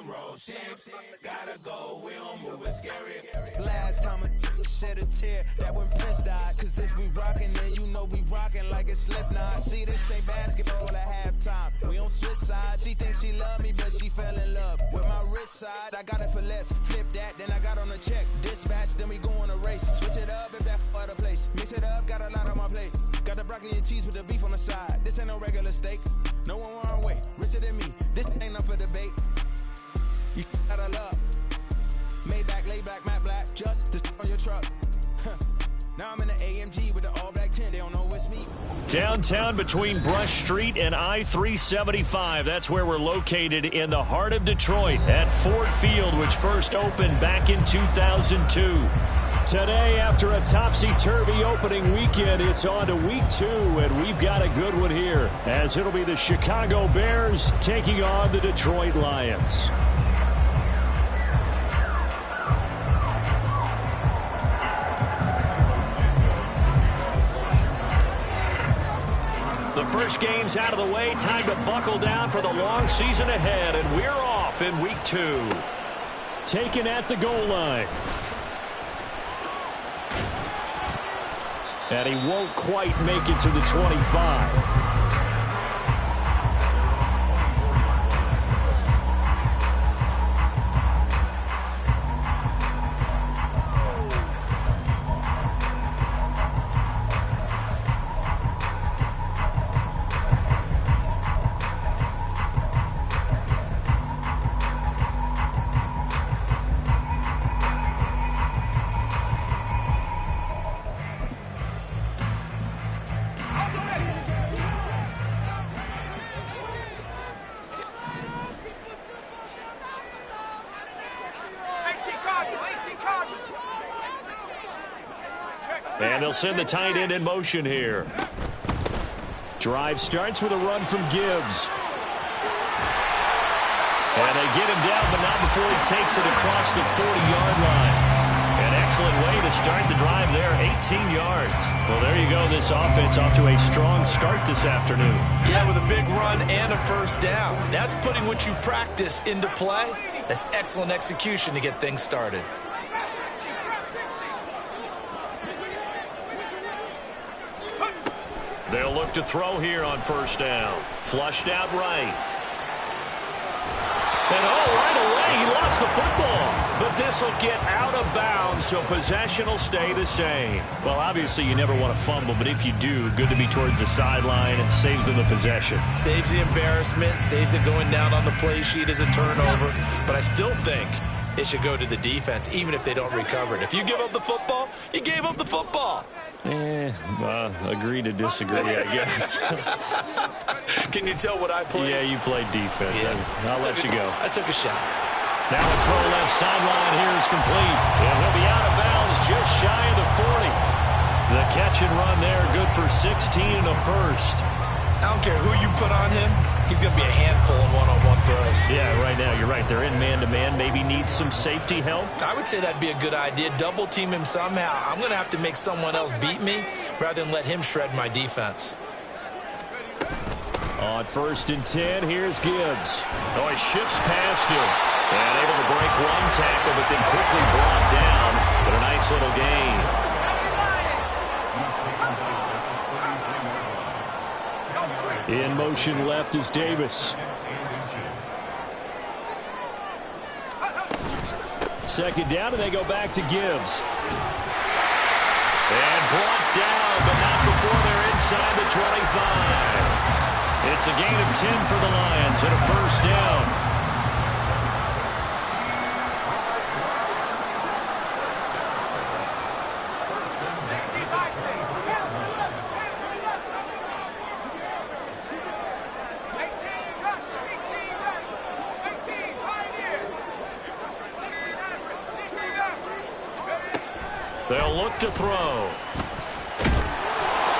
roll. Shit, gotta go, we don't move, it's scary. Last time a shed a tear, that when Prince died. Cause if we rockin', then you know we rockin' like it's Slipknot. See, this ain't basketball at halftime. We on switch sides. She thinks she love me, but she fell in love with my rich side. I got it for less. Flip that, then I got on a check. Dispatch, then we go on a race. Switch it up if that other place. Mix it up, got a lot on my plate. Got the broccoli and cheese with the beef on the side. This ain't no regular steak. No one wrong way. Richer than me. This ain't up for debate. You gotta love. Maybach, lay back, matte black. Just to on your truck. Now I'm in the AMG with the all black tint. They don't know it's me. Downtown between Brush Street and I-375. That's where we're located in the heart of Detroit at Ford Field, which first opened back in 2002. Today, after a topsy-turvy opening weekend, it's on to week 2, and we've got a good one here, as it'll be the Chicago Bears taking on the Detroit Lions. The first game's out of the way. Time to buckle down for the long season ahead, and we're off in week 2. Taken at the goal line. And he won't quite make it to the 25. And they'll send the tight end in motion here. Drive starts with a run from Gibbs. And they get him down, but not before he takes it across the 40-yard line. An excellent way to start the drive there, 18 yards. Well, there you go. This offense off to a strong start this afternoon. Yeah, with a big run and a first down. That's putting what you practice into play. That's excellent execution to get things started. They'll look to throw here on first down. Flushed out right. And right away, he lost the football. But this will get out of bounds, so possession will stay the same. Well, obviously, you never want to fumble, but if you do, good to be towards the sideline and saves them the possession. Saves the embarrassment, saves it going down on the play sheet as a turnover. But I still think it should go to the defense, even if they don't recover it. If you give up the football, you gave up the football. Agree to disagree, I guess. Can you tell what I played? Yeah, you played defense. Yeah. I'll let you go. I took a shot. Now a throw left sideline here is complete. And he'll be out of bounds just shy of the 40. The catch and run there, good for 16 and a first. I don't care who you put on him. He's going to be a handful in one-on-one throws. Yeah, right now, you're right. They're in man-to-man. Maybe needs some safety help. I would say that'd be a good idea. Double team him somehow. I'm going to have to make someone else beat me rather than let him shred my defense. On 1st and 10, here's Gibbs. Oh, he shifts past him. And able to break one tackle, but then quickly brought down. But a nice little gain. In motion left is Davis. Second down, and they go back to Gibbs. And brought down, but not before they're inside the 25. It's a gain of 10 for the Lions and a first down. They'll look to throw.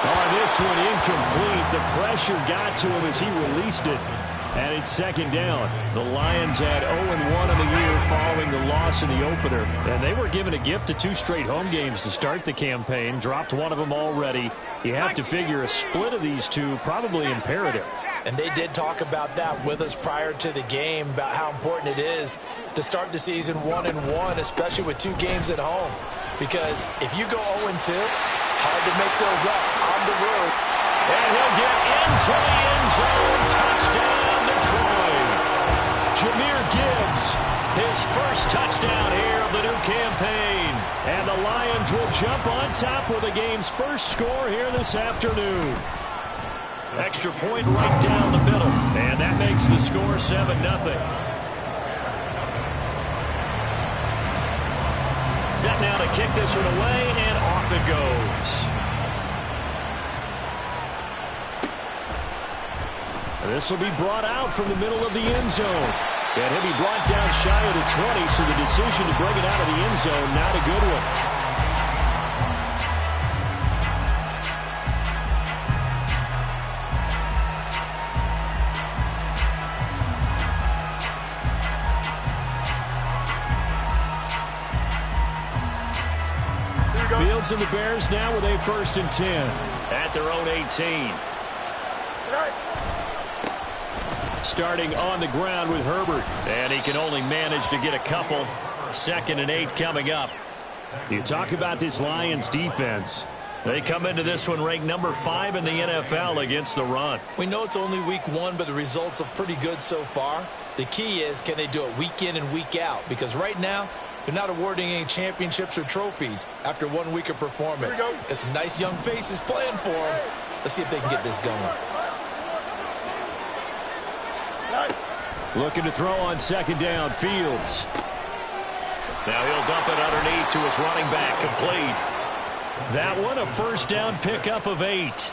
Oh, this one incomplete. The pressure got to him as he released it. And it's second down. The Lions had 0-1 in the year following the loss in the opener. And they were given a gift of 2 straight home games to start the campaign. Dropped one of them already. You have to figure a split of these two probably imperative. And they did talk about that with us prior to the game, about how important it is to start the season 1-1, especially with 2 games at home. Because if you go 0-2, hard to make those up on the road. And he'll get into the end zone. Touchdown, Detroit. Jahmyr Gibbs, his first touchdown here of the new campaign. And the Lions will jump on top with the game's first score here this afternoon. Extra point right down the middle. And that makes the score 7-0. Set now to kick this one away, and off it goes. This will be brought out from the middle of the end zone. And he'll be brought down shy of the 20, so the decision to bring it out of the end zone, not a good one. Fields and the Bears now with a 1st and 10 at their own 18. Starting on the ground with Herbert. And he can only manage to get a couple. 2nd and 8 coming up. You talk about this Lions defense. They come into this one ranked number 5 in the NFL against the run. We know it's only week 1, but the results look pretty good so far. The key is, can they do it week in and week out? Because right now, they're not awarding any championships or trophies after 1 week of performance. Got some nice young faces playing for them. Let's see if they can get this going. Looking to throw on 2nd down, Fields. Now he'll dump it underneath to his running back, complete. That one, a 1st down pickup of 8.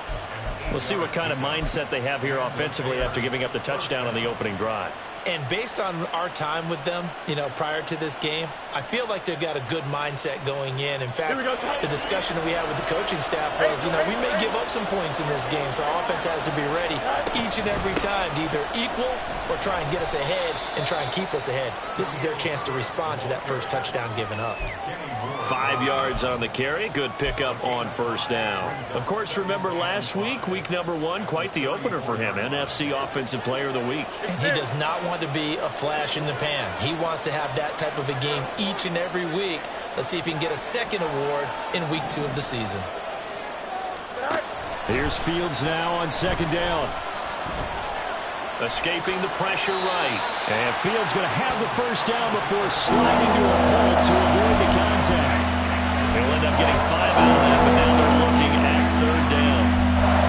We'll see what kind of mindset they have here offensively after giving up the touchdown on the opening drive. And based on our time with them, prior to this game, I feel like they've got a good mindset going in. In fact, the discussion that we had with the coaching staff was, we may give up some points in this game, so our offense has to be ready each and every time to either equal or try and get us ahead and try and keep us ahead. This is their chance to respond to that first touchdown given up. 5 yards on the carry. Good pickup on 1st down. Of course, remember last week, week number 1, quite the opener for him. NFC Offensive Player of the Week. And he does not want to be a flash in the pan. He wants to have that type of a game each and every week. Let's see if he can get a 2nd award in week 2 of the season. Here's Fields now on 2nd down. Escaping the pressure right. And Fields going to have the 1st down before sliding to a hole to avoid the contact. He'll end up getting 5 out of that, but now they're looking at 3rd down.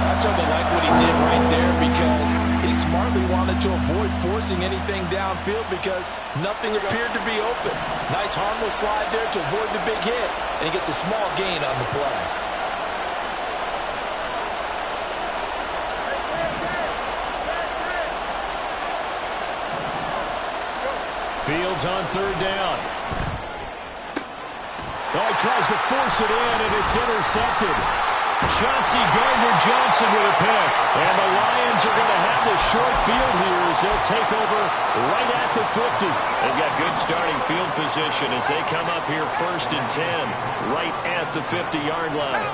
I certainly like what he did right there because he smartly wanted to avoid forcing anything downfield because nothing appeared to be open. Nice harmless slide there to avoid the big hit, and he gets a small gain on the play. Fields on 3rd down. Oh, he tries to force it in, and it's intercepted. Chauncey Gardner-Johnson with a pick. And the Lions are going to have the short field here as they'll take over right at the 50. They've got good starting field position as they come up here 1st and 10, right at the 50-yard line.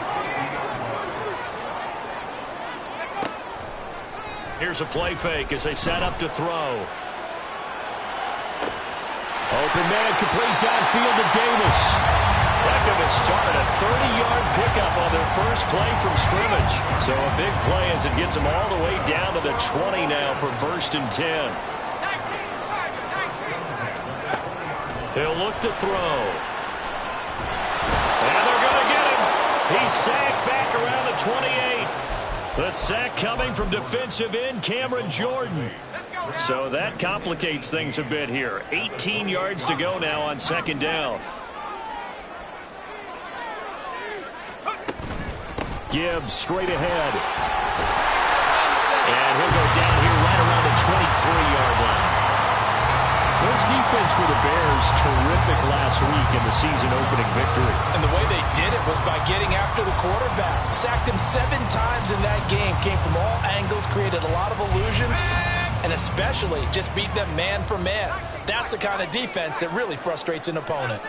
Here's a play fake as they set up to throw. Open man, complete downfield to Davis. Heck of a start, a 30-yard pickup on their first play from scrimmage. So a big play as it gets them all the way down to the 20 now for 1st and 10. He'll look to throw. And they're going to get him. He's sacked back around the 28. The sack coming from defensive end Cameron Jordan. So that complicates things a bit here. 18 yards to go now on 2nd down. Gibbs straight ahead. And he'll go down here right around the 23-yard line. This defense for the Bears, terrific last week in the season-opening victory. And the way they did it was by getting after the quarterback. Sacked him 7 times in that game. Came from all angles, created a lot of illusions. and especially just beat them man for man. That's the kind of defense that really frustrates an opponent.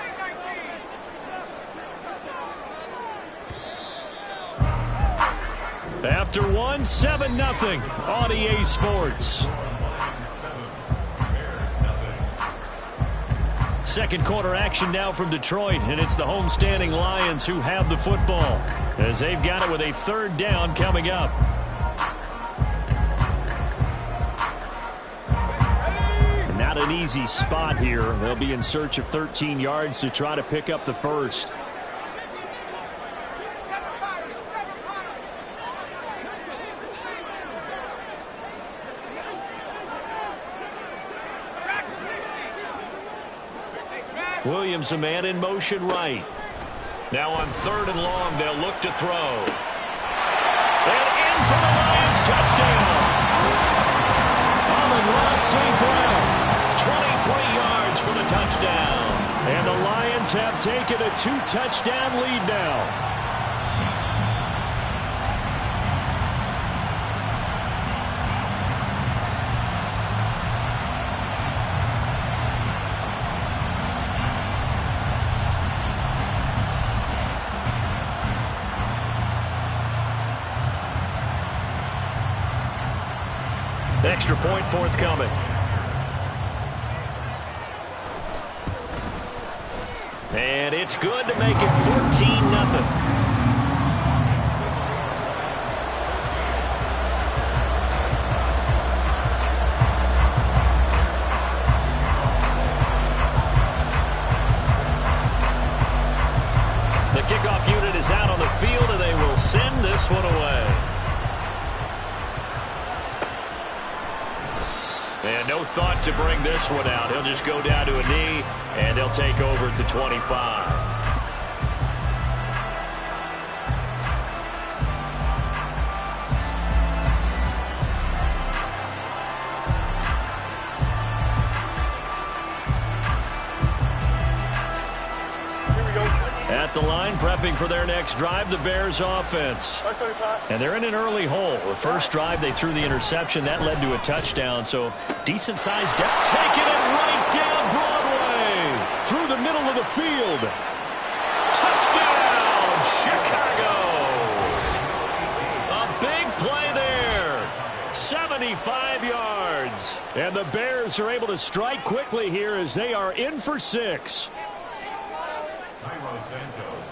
After one, 7-0 on EA Sports. Second quarter action now from Detroit, and it's the homestanding Lions who have the football as they've got it with a third down coming up. Not an easy spot here. They'll be in search of 13 yards to try to pick up the first. Williams, a man in motion right. Now on 3rd and long, they'll look to throw. And in for the Lions, touchdown. Amon-Ra St. Brown, 23 yards for the touchdown. And the Lions have taken a 2-touchdown lead now. Extra point forthcoming. And it's good to make it 14-0. The kickoff unit is out on the field, and they will send this one away. And no thought to bring this one out. He'll just go down to a knee, and they'll take over at the 25. At the line, prepping for their next drive, the Bears offense. And they're in an early hole. The first drive, they threw the interception. That led to a touchdown, so decent-sized depth. Taking it right down Broadway. Through the middle of the field. Touchdown, Chicago. A big play there. 75 yards. And the Bears are able to strike quickly here as they are in for 6.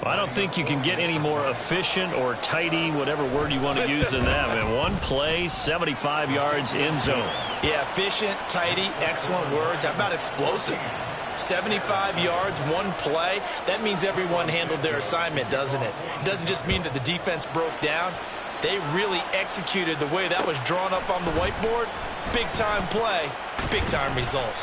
I don't think you can get any more efficient or tidy, whatever word you want to use than that. In one play, 75 yards end zone. Yeah, efficient, tidy, excellent words. How about explosive? 75 yards, one play. That means everyone handled their assignment, doesn't it? It doesn't just mean that the defense broke down. They really executed the way that was drawn up on the whiteboard. Big-time play, big-time result.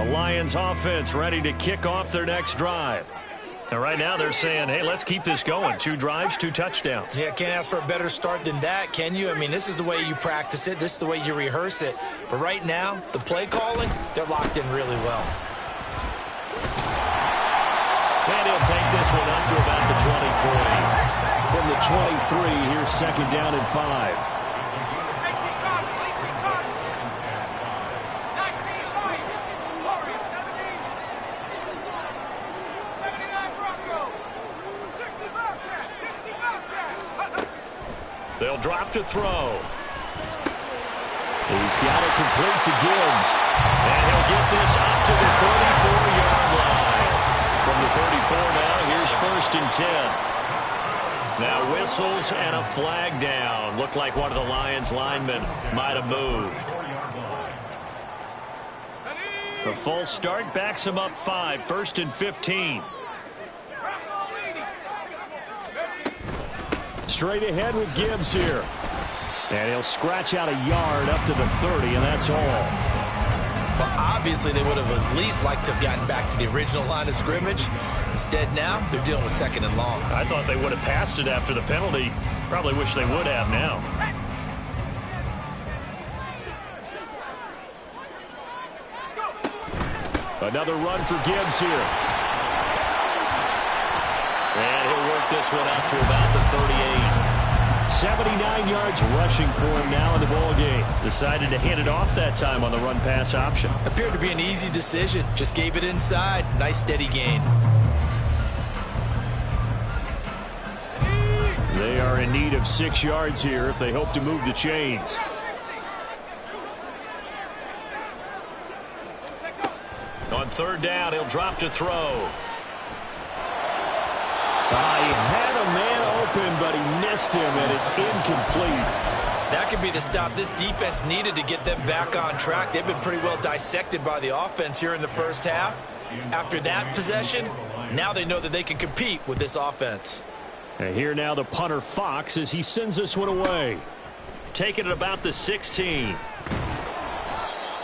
Lions offense ready to kick off their next drive. And right now they're saying, hey, let's keep this going. 2 drives, 2 touchdowns. Yeah, can't ask for a better start than that, can you? I mean, this is the way you practice it. This is the way you rehearse it. But right now, the play calling, they're locked in really well. And he'll take this one up to about the 23. From the 23, here's 2nd down and 5. They'll drop to throw. He's got it complete to Gibbs. And he'll get this up to the 34-yard line. From the 34 now, here's 1st and 10. Now whistles and a flag down. Looked like one of the Lions linemen might have moved. The false start backs him up 5, 1st and 15. Straight ahead with Gibbs here. And he'll scratch out a yard up to the 30, and that's all. Well, obviously they would have at least liked to have gotten back to the original line of scrimmage. Instead now, they're dealing with 2nd and long. I thought they would have passed it after the penalty. Probably wish they would have now. Another run for Gibbs here. And he'll work this one out to about the 38. 79 yards rushing for him now in the ball game. Decided to hand it off that time on the run-pass option. Appeared to be an easy decision. Just gave it inside. Nice steady gain. They are in need of 6 yards here if they hope to move the chains. On 3rd down, he'll drop to throw. He had a man open, but he missed him, and it's incomplete. That could be the stop this defense needed to get them back on track. They've been pretty well dissected by the offense here in the first half. After that possession, now they know that they can compete with this offense. And here now the punter Fox as he sends this one away. Taking it about the 16.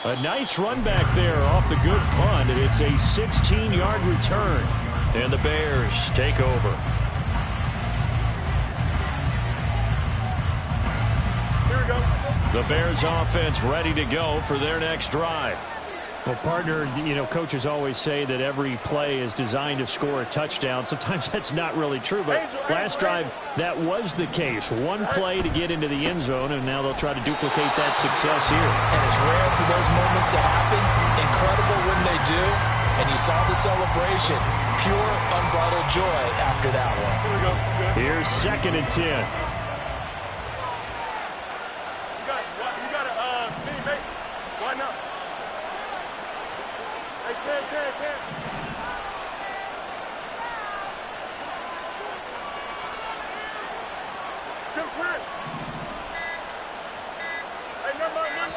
A nice run back there off the good punt, and it's a 16-yard return. And the Bears take over. Here we go. The Bears offense ready to go for their next drive. Well, partner, you know, coaches always say that every play is designed to score a touchdown. Sometimes that's not really true, but last drive, that was the case. One play to get into the end zone, and now they'll try to duplicate that success here. And it's rare for those moments to happen. Incredible when they do. And you saw the celebration. Pure, unbridled joy after that one. Here we go. Here's 2nd and 10. You got a mini base. Why not? Hey, Cam. Chip Swift. Hey, never mind.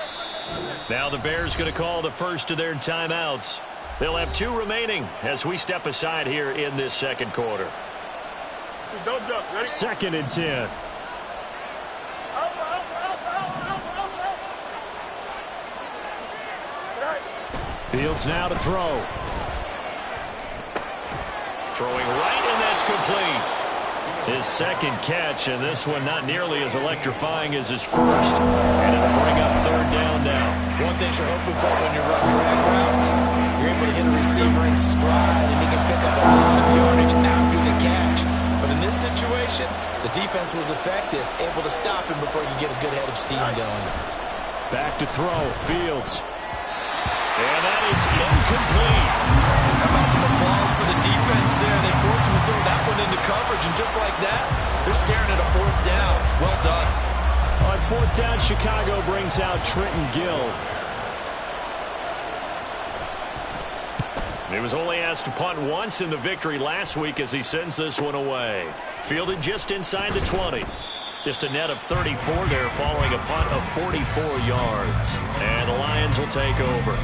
Now the Bears going to call the first of their timeouts. They'll have 2 remaining as we step aside here in this 2nd quarter. Don't jump. Ready? 2nd and 10. Fields now to throw. Throwing right, and that's complete. His 2nd catch, and this one not nearly as electrifying as his first. And it'll bring up 3rd down now. One thing you're hoping for when you run drag routes, you're able to hit a receiver in stride, and he can pick up a lot of yardage after the catch. But in this situation, the defense was effective, able to stop him before you get a good head of steam going. Back to throw, Fields. And that is incomplete. How about some applause for the defense there? They forced him to throw that one into coverage, and just like that, they're staring at a 4th down. Well done. On 4th down, Chicago brings out Trenton Gill. He was only asked to punt once in the victory last week as he sends this one away. Fielded just inside the 20. Just a net of 34 there following a punt of 44 yards. And the Lions will take over.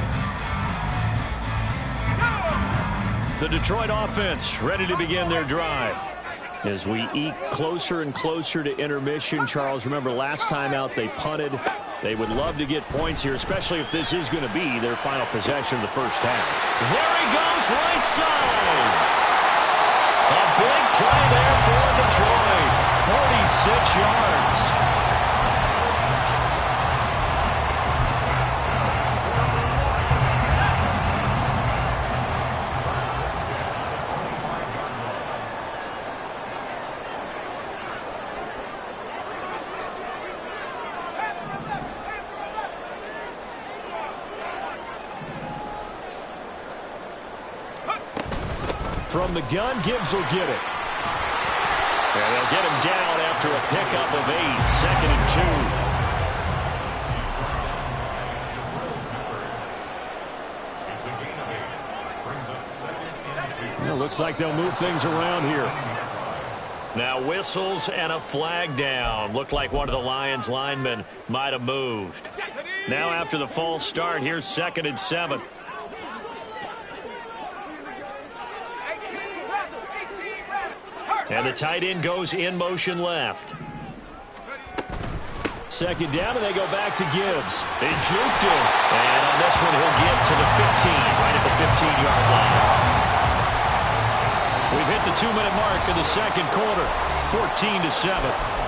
The Detroit offense ready to begin their drive. As we eke closer and closer to intermission, Charles, remember last time out they punted. They would love to get points here, especially if this is going to be their final possession of the first half. There he goes, right side. A big play there for Detroit. 46 yards. From the gun, Gibbs will get it. And they'll get him down after a pickup of 8, 2nd and 2. It looks like they'll move things around here. Now whistles and a flag down. Looked like one of the Lions linemen might have moved. Now after the false start, here's 2nd and 7. And the tight end goes in motion left. Second down, and they go back to Gibbs. They juked him. And on this one, he'll get to the 15, right at the 15-yard line. We've hit the 2-minute mark in the second quarter, 14-7.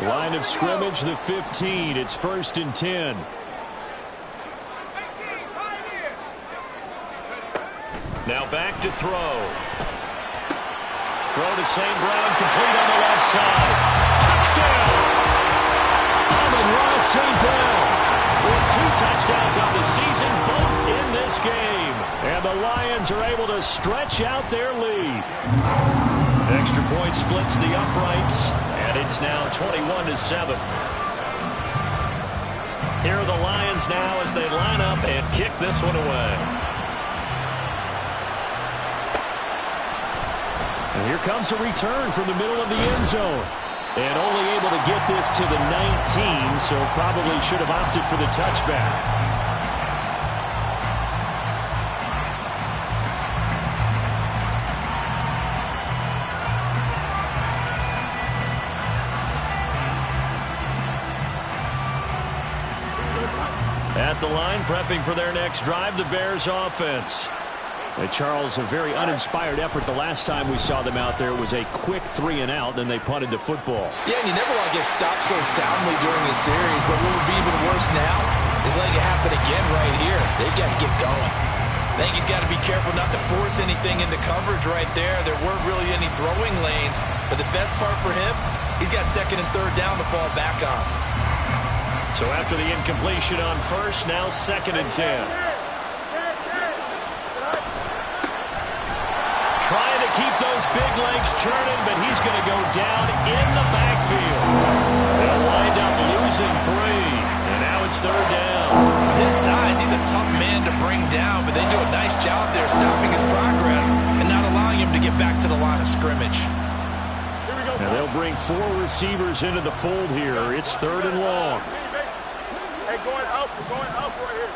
Line of scrimmage, the 15. It's 1st and 10. Now back to throw. Throw to St. Brown, complete on the left side. Touchdown! Amon-Ra St. Brown with 2 touchdowns on the season, both in this game. And the Lions are able to stretch out their lead. Extra point splits the uprights, and it's now 21-7. Here are the Lions now as they line up and kick this one away. And here comes a return from the middle of the end zone. And only able to get this to the 19, so probably should have opted for the touchback. At the line, prepping for their next drive, the Bears offense. Hey, Charles, a very uninspired effort the last time we saw them out there. It was a quick 3-and-out, and they punted the football. Yeah, and you never want to get stopped so soundly during a series, but what would be even worse now is letting it happen again right here. They've got to get going. I think he's got to be careful not to force anything into coverage right there. There weren't really any throwing lanes, but the best part for him, he's got 2nd and 3rd down to fall back on. So after the incompletion on first, now 2nd and 10. Trying to keep those big legs churning, but he's going to go down in the backfield. They'll wind up losing 3, and now it's 3rd down. With his size, he's a tough man to bring down, but they do a nice job there stopping his progress and not allowing him to get back to the line of scrimmage. And they'll bring 4 receivers into the fold here. It's 3rd and long. Hey, going up right here.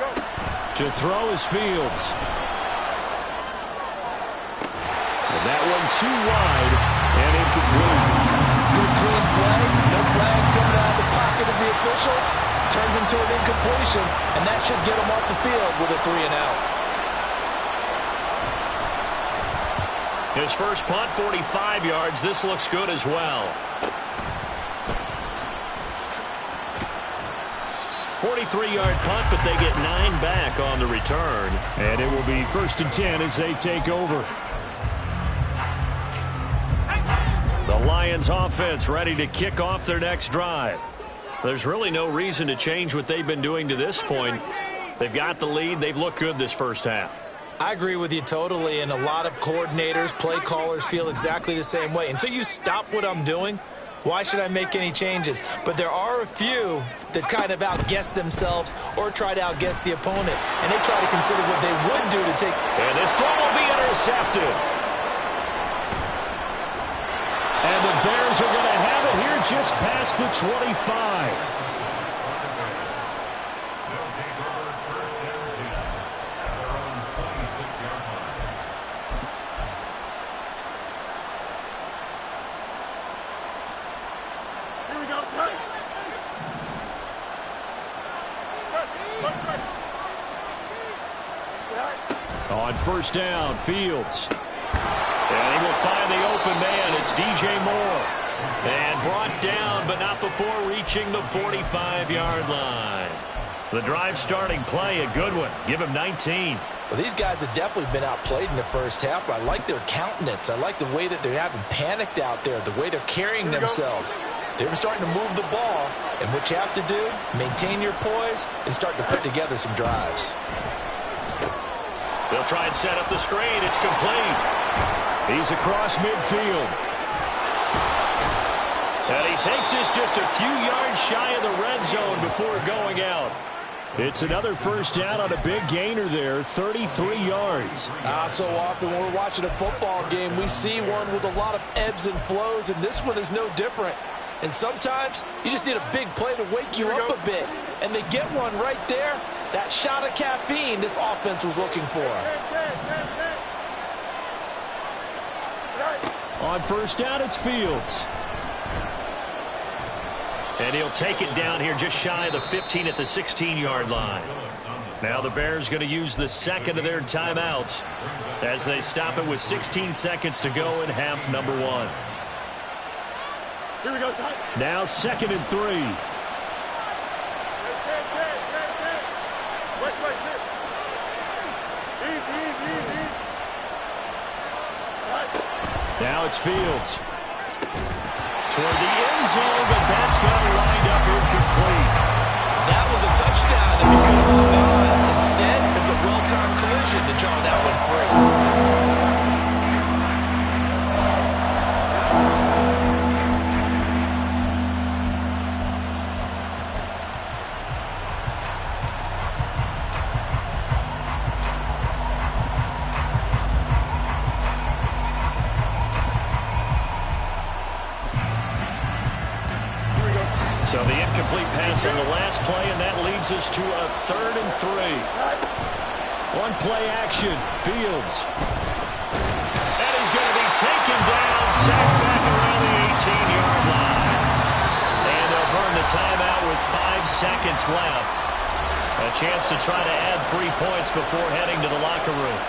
Go. To throw is Fields. And that one too wide and incomplete. Good clean play. No flags coming out of the pocket of the officials. Turns into an incompletion, and that should get him off the field with a 3-and-out. His first punt, 45 yards. This looks good as well. 43-yard punt, but they get 9 back on the return. And it will be 1st and 10 as they take over. The Lions offense ready to kick off their next drive. There's really no reason to change what they've been doing to this point. They've got the lead. They've looked good this first half. I agree with you totally, and a lot of coordinators, play callers feel exactly the same way. Until you stop what I'm doing, why should I make any changes? But there are a few that kind of outguess themselves or try to outguess the opponent, and they try to consider what they would do to take. And this throw will be intercepted. And the Bears are going to have it here just past the 25. Here we go, straight. On 1st down, Fields. And he will find the open man. It's DJ Moore. And brought down, but not before reaching the 45-yard line. The drive starting play, a good one. Give him 19. Well, these guys have definitely been outplayed in the first half, but I like their countenance. I like the way that they haven't panicked out there, the way they're carrying themselves. They're starting to move the ball, and what you have to do, maintain your poise and start to put together some drives. They'll try and set up the screen. It's complete. He's across midfield. And he takes this just a few yards shy of the red zone before going out. It's another 1st down on a big gainer there, 33 yards. So often when we're watching a football game, we see one with a lot of ebbs and flows, and this one is no different. And sometimes you just need a big play to wake you up a bit. And they get one right there. That shot of caffeine this offense was looking for. On first down, it's Fields. And he'll take it down here just shy of the 15 at the 16-yard line. Now the Bears going to use the second of their timeouts as they stop it with 16 seconds to go in half number 1. Here we go, son. Now 2nd and 3. Now it's Fields. Toward the end zone, but that's going to wind up incomplete. That was a touchdown if he could have hung on. Instead, it was a well-timed collision to draw that one free. So the incomplete pass on the last play, and that leads us to a 3rd and 3. One play action, Fields. And he's going to be taken down, sacked back around the 18-yard line. And they'll burn the timeout with 5 seconds left. A chance to try to add 3 points before heading to the locker room.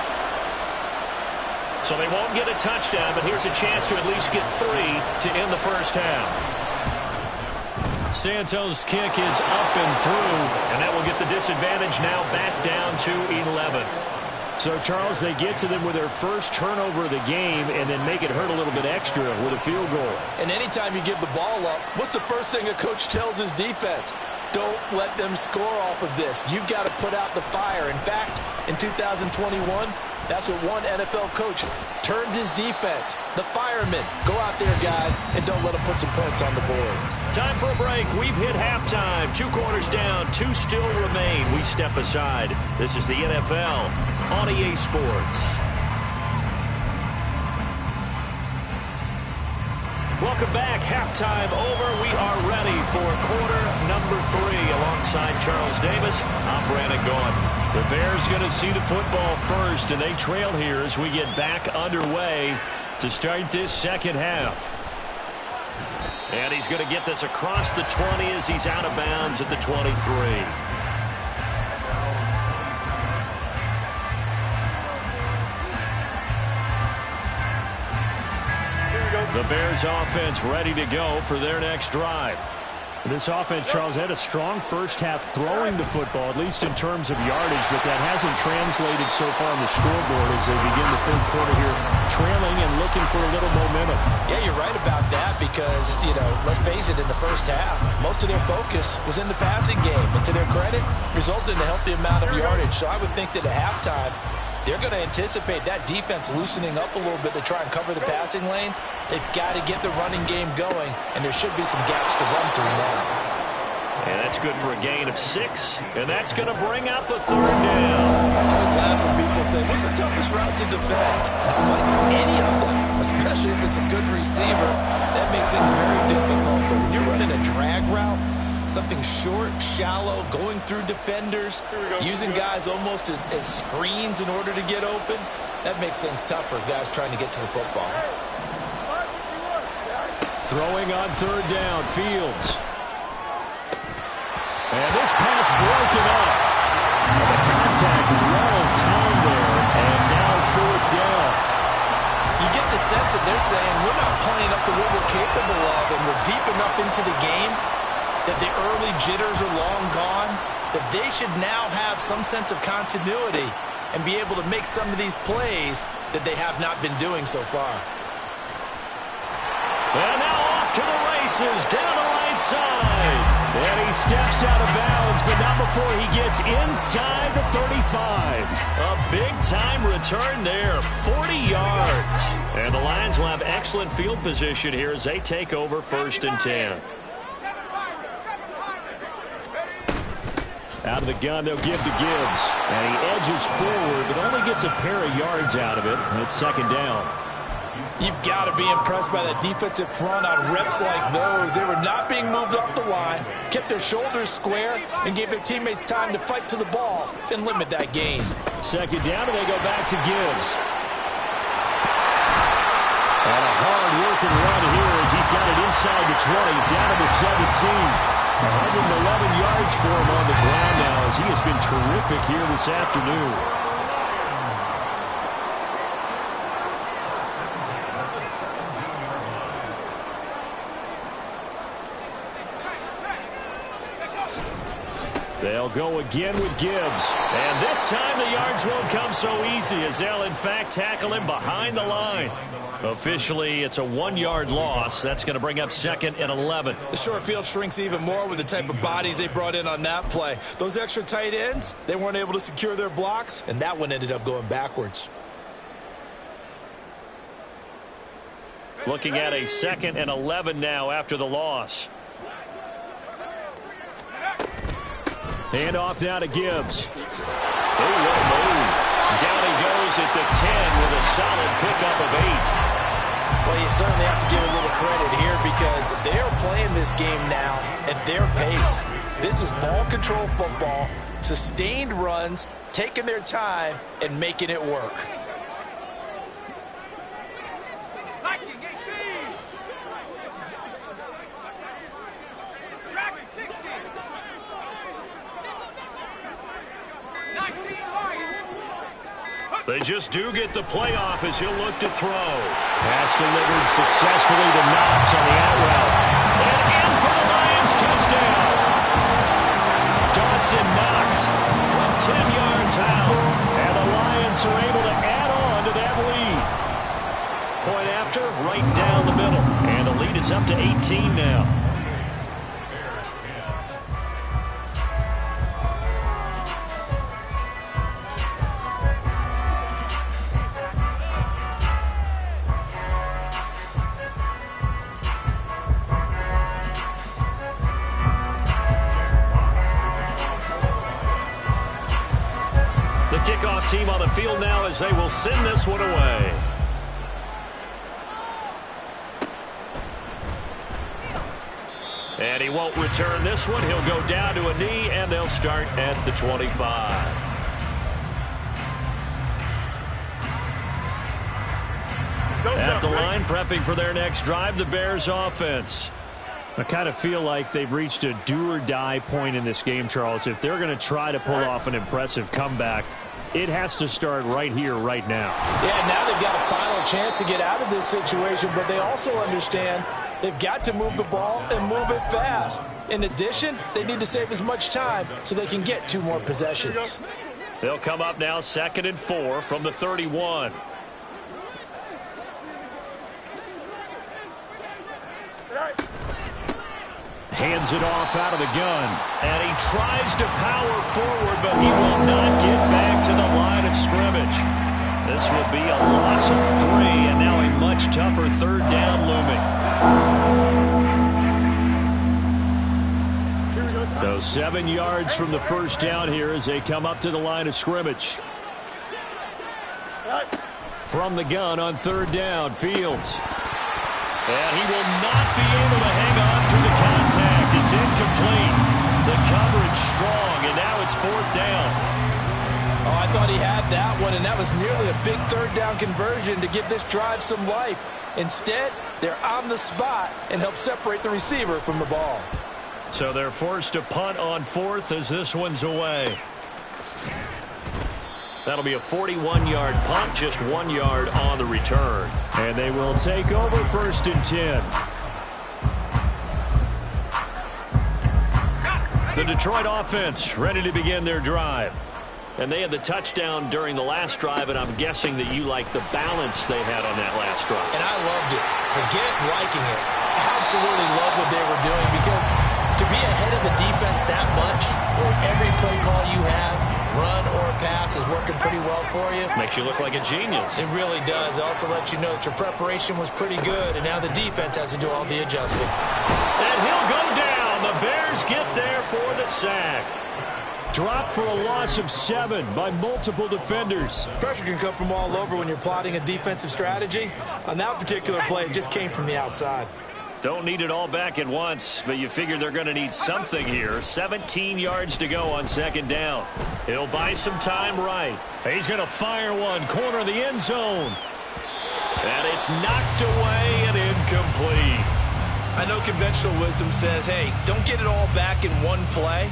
So they won't get a touchdown, but here's a chance to at least get 3 to end the first half. Santos' kick is up and through, and that will get the disadvantage now back down to 11. So, Charles, they get to them with their first turnover of the game and then make it hurt a little bit extra with a field goal. And anytime you give the ball up, what's the first thing a coach tells his defense? Don't let them score off of this. You've got to put out the fire. In fact, in 2021, that's what one NFL coach turned his defense. The firemen. Go out there, guys, and don't let them put some points on the board. Time for a break. We've hit halftime. 2 quarters down. 2 still remain. We step aside. This is the NFL on EA Sports. Welcome back. Halftime over. We are ready for quarter number 3. Alongside Charles Davis, I'm Brandon Gaudin. The Bears going to see the football first, and they trail here as we get back underway to start this second half. And he's going to get this across the 20 as he's out of bounds at the 23. The Bears offense ready to go for their next drive. This offense, Charles, had a strong first half throwing the football, at least in terms of yardage, but that hasn't translated so far on the scoreboard as they begin the third quarter here, trailing and looking for a little momentum. Yeah, you're right about that because, let's face it, in the first half, most of their focus was in the passing game. And to their credit, resulted in a healthy amount of yardage. So I would think that at halftime, they're going to anticipate that defense loosening up a little bit to try and cover the passing lanes. They've got to get the running game going, and there should be some gaps to run through now. And that's good for a gain of 6, and that's going to bring out the 3rd down. I always laugh when people say, what's the toughest route to defend? I'm like, any of them, especially if it's a good receiver. That makes things very difficult. But when you're running a drag route, something short, shallow, going through defenders, using guys almost as screens in order to get open, that makes things tough for guys trying to get to the football. Throwing on 3rd down, Fields. And this pass broken up. And the contact well timed there, and now 4th down. You get the sense that they're saying we're not playing up to what we're capable of, and we're deep enough into the game that the early jitters are long gone, that they should now have some sense of continuity and be able to make some of these plays that they have not been doing so far. And now off to the races, down the right side. And he steps out of bounds, but not before he gets inside the 35. A big-time return there, 40 yards. And the Lions will have excellent field position here as they take over 1st and 10. Out of the gun, they'll give to Gibbs. And he edges forward, but only gets a pair of yards out of it. And it's 2nd down. You've got to be impressed by that defensive front on reps like those. They were not being moved up the line, kept their shoulders square, and gave their teammates time to fight to the ball and limit that gain. 2nd down, and they go back to Gibbs. And a hard second run here as he's got it inside the 20, down to the 17. 111 yards for him on the ground now as he has been terrific here this afternoon. They'll go again with Gibbs. And this time the yards won't come so easy as they'll, in fact, tackle him behind the line. Officially, it's a 1-yard loss. That's going to bring up 2nd and 11. The short field shrinks even more with the type of bodies they brought in on that play. Those extra tight ends, they weren't able to secure their blocks, and that one ended up going backwards. Looking at a 2nd and 11 now after the loss. Hand off now to Gibbs. Oh, what a move. Down he goes at the 10 with a solid pickup of 8. Well, you certainly have to give a little credit here because they are playing this game now at their pace. This is ball control football, sustained runs, taking their time, and making it work. They just do get the playoff as he'll look to throw. Pass delivered successfully to Knox on the out route. And in for the Lions, touchdown. Dawson Knox from 10 yards out. And the Lions are able to add on to that lead. Point after, right down the middle. And the lead is up to 18 now. Kickoff team on the field now as they will send this one away. And he won't return this one. He'll go down to a knee, and they'll start at the 25. At the line, prepping for their next drive, the Bears offense. I kind of feel like they've reached a do-or-die point in this game, Charles. If they're going to try to pull off an impressive comeback, it has to start right here, right now. Yeah, now they've got a final chance to get out of this situation, but they also understand they've got to move the ball and move it fast. In addition, they need to save as much time so they can get 2 more possessions. They'll come up now 2nd and 4 from the 31. Hands it off out of the gun. And he tries to power forward, but he will not get back to the line of scrimmage. This will be a loss of 3, and now a much tougher 3rd down looming. So 7 yards from the first down here as they come up to the line of scrimmage. From the gun on 3rd down, Fields. And he will not be able to hang on through the contact. It's incomplete. The coverage strong, and now it's 4th down. Oh, I thought he had that one, and that was nearly a big 3rd down conversion to give this drive some life. Instead, they're on the spot and help separate the receiver from the ball. So they're forced to punt on 4th as this one's away. That'll be a 41-yard punt, just 1 yard on the return. And they will take over 1st and 10. The Detroit offense ready to begin their drive. And they had the touchdown during the last drive, and I'm guessing that you like the balance they had on that last drive. And I loved it. Forget liking it. Absolutely love what they were doing, because to be ahead of a defense that much, where every play call you have, run or pass, is working pretty well for you. Makes you look like a genius. It really does. It also lets you know that your preparation was pretty good, and now the defense has to do all the adjusting. And he'll go down. The Bears get there for the sack. Dropped for a loss of 7 by multiple defenders. Pressure can come from all over when you're plotting a defensive strategy. On that particular play, it just came from the outside. Don't need it all back at once, but you figure they're going to need something here. 17 yards to go on 2nd down. He'll buy some time right. He's going to fire one, corner of the end zone. And it's knocked away and incomplete. incomplete. I know conventional wisdom says, hey, don't get it all back in one play.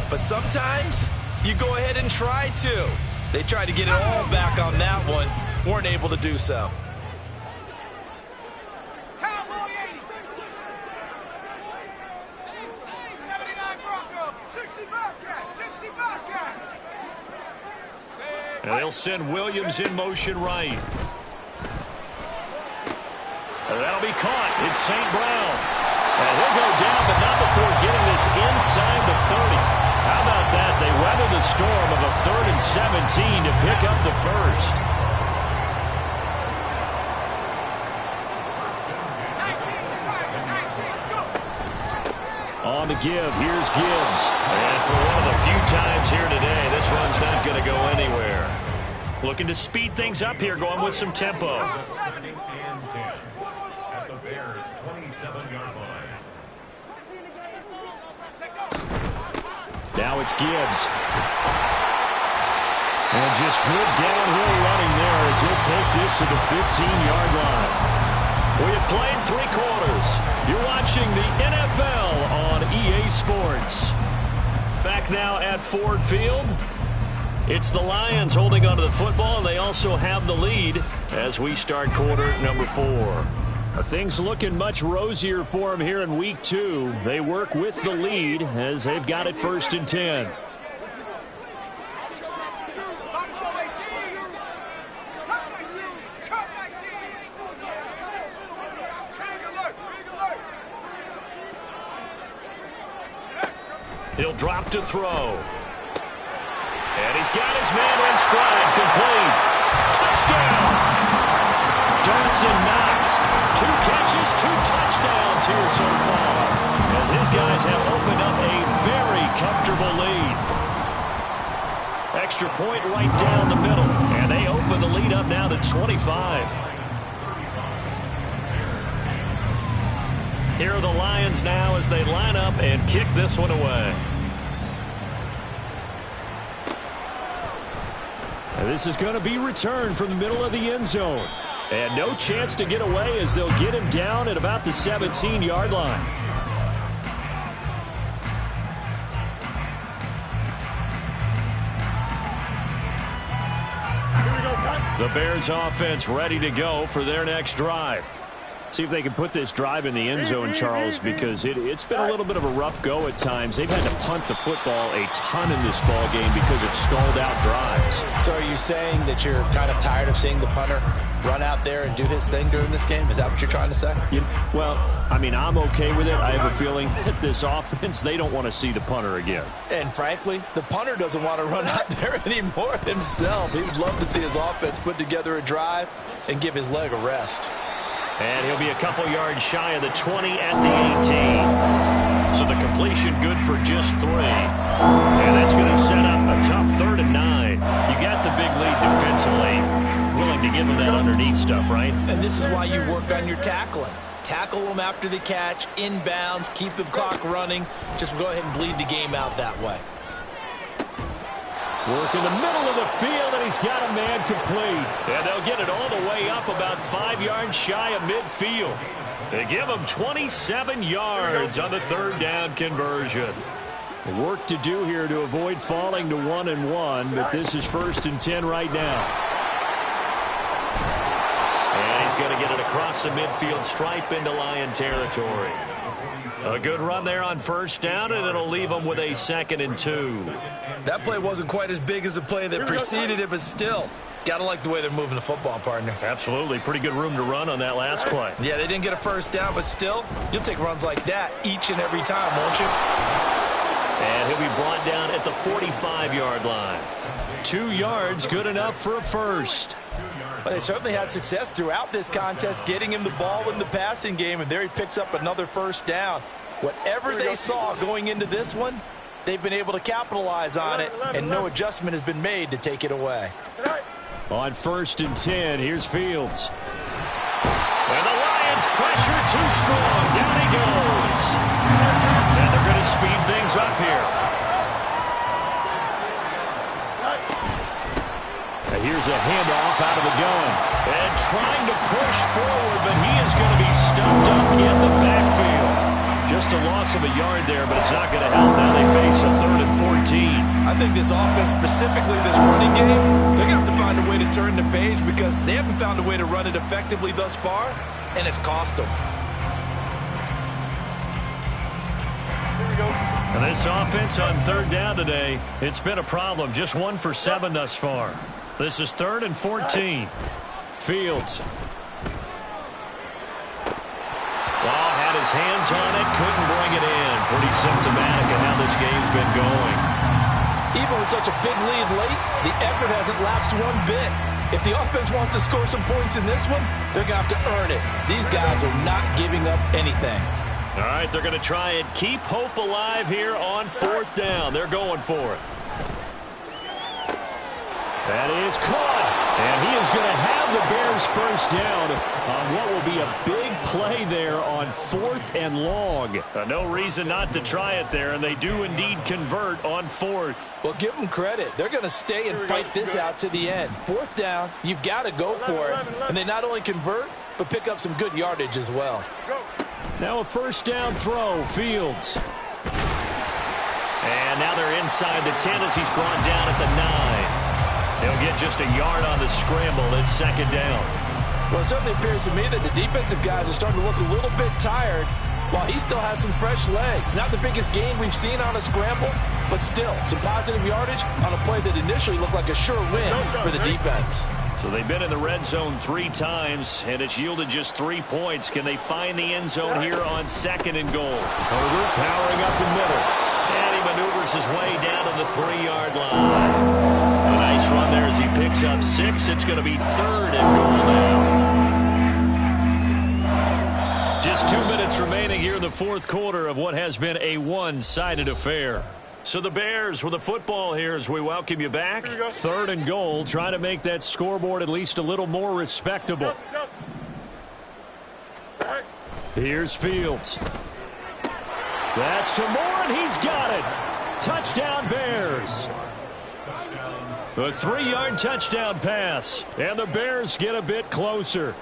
But sometimes you go ahead and try to. They tried to get it all back on that one. Weren't able to do so. And they'll send Williams in motion right. And that'll be caught. It's St. Brown. And he'll go down, but not before getting this inside the 30. How about that? They weather the storm of a 3rd and 17 to pick up the first. On the give, here's Gibbs. And for one of the few times here today, this run's not going to go anywhere. Looking to speed things up here, going with some tempo. Second and 10 at the Bears' 27-yard line. Now it's Gibbs. And just good downhill running there as he'll take this to the 15-yard line. We have played 3 quarters. You're watching the NFL on EA Sports. Back now at Ford Field. It's the Lions holding onto the football, and they also have the lead as we start quarter number 4. Things looking much rosier for them here in week 2. They work with the lead as they've got it 1st and 10. He'll drop to throw. And he's got his man in stride, complete. Touchdown! Dawson Knox. 2 catches, 2 touchdowns here so far. As his guys have opened up a very comfortable lead. Extra point right down the middle. And they open the lead up now to 25. Here are the Lions now as they line up and kick this one away. And this is going to be returned from the middle of the end zone. And no chance to get away as they'll get him down at about the 17-yard line. The Bears offense ready to go for their next drive. See if they can put this drive in the end zone, Charles, because it's been a little bit of a rough go at times. They've had to punt the football a ton in this ball game because of stalled-out drives. So are you saying that you're kind of tired of seeing the punter run out there and do his thing during this game? Is that what you're trying to say? Well, I mean, I'm okay with it. I have a feeling that this offense, they don't want to see the punter again. And frankly, the punter doesn't want to run out there anymore himself. He would love to see his offense put together a drive and give his leg a rest. And he'll be a couple yards shy of the 20 at the 18. So the completion good for just 3. And that's going to set up a tough 3rd and 9. You got the big lead defensively. Willing to give them that underneath stuff, right? And this is why you work on your tackling. Tackle them after the catch, inbounds, keep the clock running. Just go ahead and bleed the game out that way. Work in the middle of the field, and he's got a man complete. And they'll get it all the way up about 5 yards shy of midfield. They give him 27 yards on the 3rd down conversion. Work to do here to avoid falling to 1-1, but this is 1st and 10 right now. And he's going to get it across the midfield stripe into Lion territory. A good run there on 1st down, and it'll leave them with a 2nd and 2. That play wasn't quite as big as the play that preceded it, but still, gotta like the way they're moving the football, partner. Absolutely. Pretty good room to run on that last play. Yeah, they didn't get a 1st down, but still, you'll take runs like that each and every time, won't you? And he'll be brought down at the 45-yard line. 2 yards, good enough for a first. Well, they certainly had success throughout this contest, getting him the ball in the passing game, and there he picks up another 1st down. Whatever they saw going into this one, they've been able to capitalize on it, and no adjustment has been made to take it away. On 1st and 10, here's Fields. And the Lions pressure too strong. Down he goes. And they're going to speed things up here. And here's a handoff out of the gun. And trying to push forward, but he is going to be stuffed up in the backfield. Just a loss of a yard there, but it's not going to help. Now they face a 3rd and 14. I think this offense, specifically this running game, they're going to have to find a way to turn the page because they haven't found a way to run it effectively thus far, and it's cost them. And this offense on 3rd down today, it's been a problem. Just 1 for 7 thus far. This is 3rd and 14. Fields. Well, had his hands on it, couldn't bring it in. Pretty symptomatic of how this game's been going. Even with such a big lead late, the effort hasn't lapsed one bit. If the offense wants to score some points in this one, they're going to have to earn it. These guys are not giving up anything. All right, they're going to try and keep hope alive here on 4th down. They're going for it. That is caught, and he is going to have the Bears first down on what will be a big play there on 4th and long. No reason not to try it there, and they do indeed convert on 4th. Well, give them credit. They're going to stay and fight this out to the end. 4th down, you've got to go for it. And they not only convert, but pick up some good yardage as well. Now a 1st down throw, Fields. And now they're inside the 10 as he's brought down at the 9. He'll get just a yard on the scramble. It's 2nd down. Well, it certainly appears to me that the defensive guys are starting to look a little bit tired while he still has some fresh legs. Not the biggest gain we've seen on a scramble, but still some positive yardage on a play that initially looked like a sure win for the defense. So they've been in the red zone 3 times, and it's yielded just 3 points. Can they find the end zone here on 2nd and goal? Herbert powering up the middle. And he maneuvers his way down to the 3-yard line. A nice run there as he picks up 6. It's going to be 3rd and goal now. Just 2 minutes remaining here in the 4th quarter of what has been a one-sided affair. So the Bears with the football here as we welcome you back. 3rd and goal, trying to make that scoreboard at least a little more respectable. Here's Fields. That's to Moore, and he's got it. Touchdown, Bears. A 3-yard touchdown pass, and the Bears get a bit closer.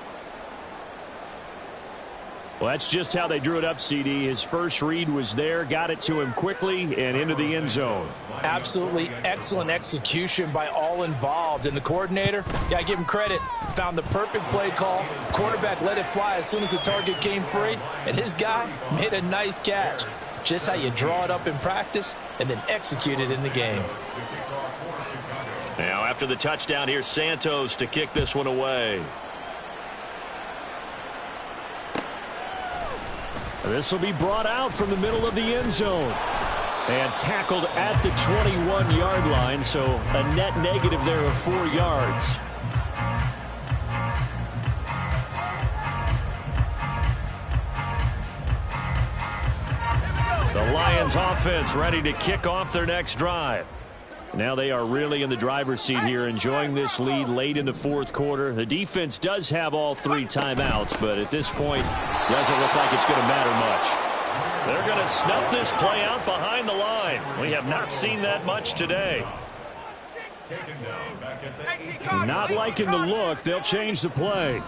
Well, that's just how they drew it up, CD. His first read was there, got it to him quickly, and into the end zone. Absolutely excellent execution by all involved. And the coordinator, got to give him credit, found the perfect play call. Quarterback let it fly as soon as the target came free, and his guy made a nice catch. Just how you draw it up in practice and then execute it in the game. Now, after the touchdown, here's Santos to kick this one away. This will be brought out from the middle of the end zone. And tackled at the 21-yard line, so a net negative there of 4 yards. The Lions offense ready to kick off their next drive. Now they are really in the driver's seat here, enjoying this lead late in the 4th quarter. The defense does have all 3 timeouts, but at this point, doesn't look like it's going to matter much. They're going to snuff this play out behind the line. We have not seen that much today. Not liking the look. They'll change the play.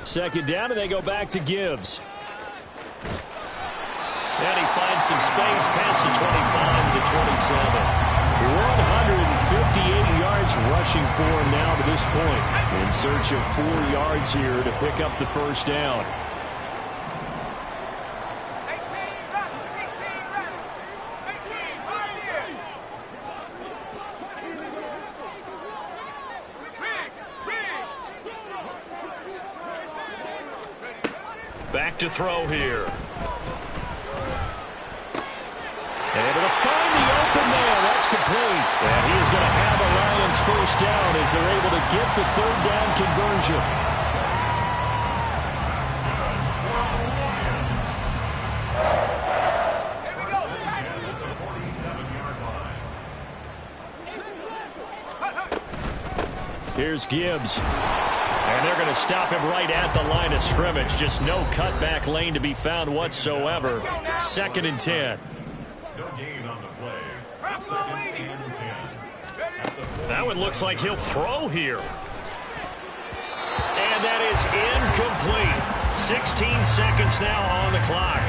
Second down, and they go back to Gibbs. And he finds some space past the 25 to the 27. 158 yards rushing for him now to this point. In search of 4 yards here to pick up the first down. Back to throw here. Able to find the open man. That's complete. And he is going to have a Lions first down as they're able to get the 3rd down conversion. Here's Gibbs. And they're going to stop him right at the line of scrimmage. Just no cutback lane to be found whatsoever. 2nd and 10. No gain on the play. That one looks like he'll throw here. And that is incomplete. 16 seconds now on the clock.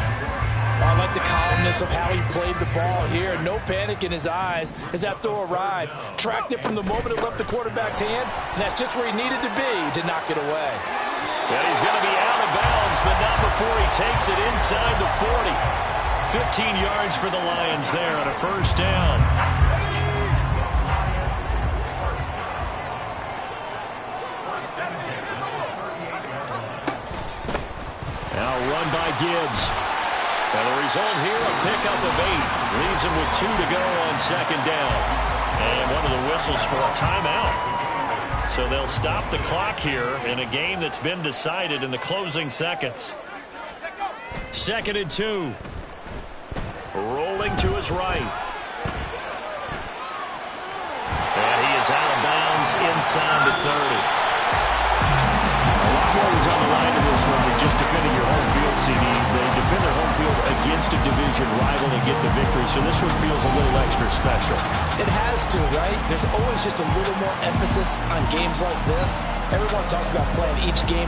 I like the calmness of how he played the ball here. No panic in his eyes as that throw arrived. Tracked it from the moment it left the quarterback's hand, and that's just where he needed to be to knock it away. Yeah, he's going to be out of bounds, but not before he takes it inside the 40. 15 yards for the Lions there on a first down. Now run by Gibbs. And the result here, a pickup of 8. Leaves him with 2 to go on second down. And one of the whistles for a timeout. So they'll stop the clock here in a game that's been decided in the closing seconds. 2nd and 2. Rolling to his right. And he is out of bounds inside the 30. A lot more was on the line in this one than just defending your home field, CD. They defend their home field against a division rival and get the victory, so this one feels a little extra special. It has to, right? There's always just a little more emphasis on games like this. Everyone talks about playing each game